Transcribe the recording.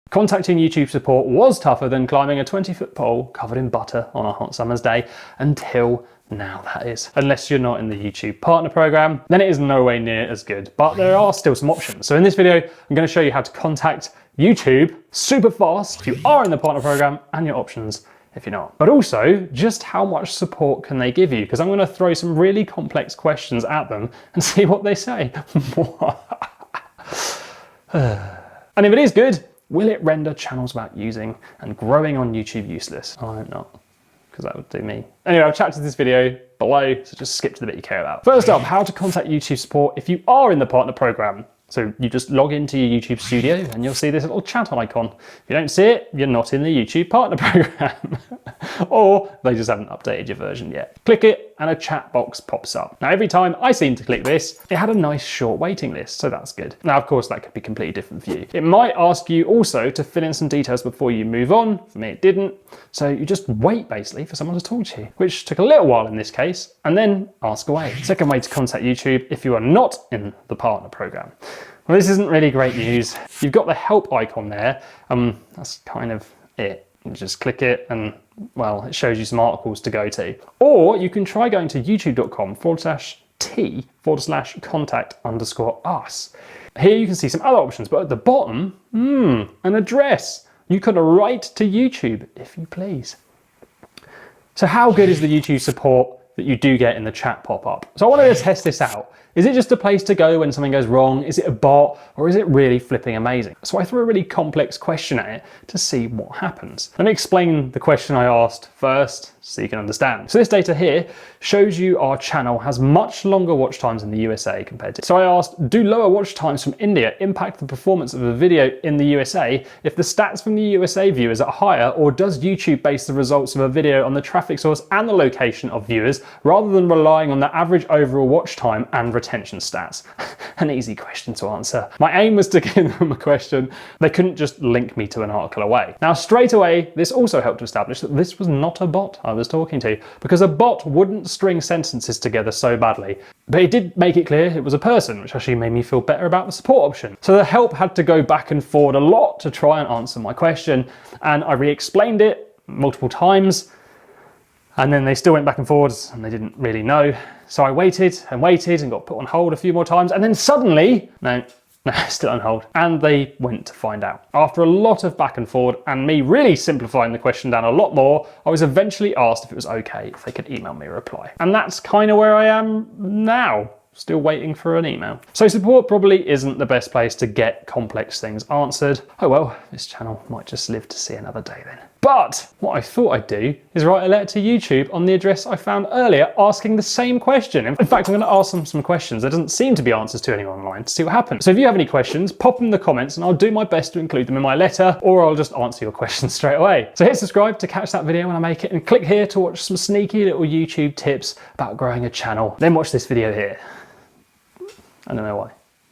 Contacting YouTube support was tougher than climbing a 20-foot pole covered in butter on a hot summer's day, until now, that is. Unless you're not in the YouTube partner program, then it is no way near as good, but there are still some options. So in this video, I'm going to show you how to contact YouTube super fast if you are in the partner program, and your options if you're not. But also, just how much support can they give you? Because I'm going to throw some really complex questions at them and see what they say. And if it is good, will it render channels about using and growing on YouTube useless? I hope not, because that would do me. Anyway, I've chatted this video below, so just skip to the bit you care about. First up, how to contact YouTube support if you are in the partner program. So you just log into your YouTube studio and you'll see this little chat icon. If you don't see it, you're not in the YouTube partner program. Or they just haven't updated your version yet. Click it and a chat box pops up. Now every time I seem to click this, it had a nice short waiting list, so that's good. Now of course that could be completely different for you. It might ask you also to fill in some details before you move on. For me it didn't. So you just wait basically for someone to talk to you, which took a little while in this case, and then ask away. Second way to contact YouTube if you are not in the partner program. Well, this isn't really great news. You've got the help icon there. That's kind of it. You just click it and, well, it shows you some articles to go to. Or you can try going to youtube.com/t/contact_us. Here you can see some other options, but at the bottom, an address. You could write to YouTube if you please. So how good is the YouTube support that you do get in the chat pop-up? So I wanted to test this out. Is it just a place to go when something goes wrong? Is it a bot, or is it really flipping amazing? So I threw a really complex question at it to see what happens. Let me explain the question I asked first so you can understand. So this data here shows you our channel has much longer watch times in the USA compared to. So I asked, do lower watch times from India impact the performance of a video in the USA if the stats from the USA viewers are higher, or does YouTube base the results of a video on the traffic source and the location of viewers rather than relying on the average overall watch time and retention stats? An easy question to answer. My aim was to give them a question they couldn't just link me to an article away. Now straight away, this also helped to establish that this was not a bot I was talking to, because a bot wouldn't string sentences together so badly. But it did make it clear it was a person, which actually made me feel better about the support option. So the help had to go back and forward a lot to try and answer my question, and I re-explained it multiple times, and then they still went back and forwards and they didn't really know. So I waited and waited and got put on hold a few more times, and then suddenly, no, still on hold. And they went to find out. After a lot of back and forward and me really simplifying the question down a lot more, I was eventually asked if it was okay if they could email me a reply. And that's kind of where I am now. Still waiting for an email. So support probably isn't the best place to get complex things answered. Oh well, this channel might just live to see another day then. But what I thought I'd do is write a letter to YouTube on the address I found earlier, asking the same question. In fact, I'm going to ask them some questions there doesn't seem to be answers to anyone online to see what happens. So if you have any questions, pop them in the comments and I'll do my best to include them in my letter, or I'll just answer your questions straight away. So hit subscribe to catch that video when I make it, and click here to watch some sneaky little YouTube tips about growing a channel. Then watch this video here. I don't know why.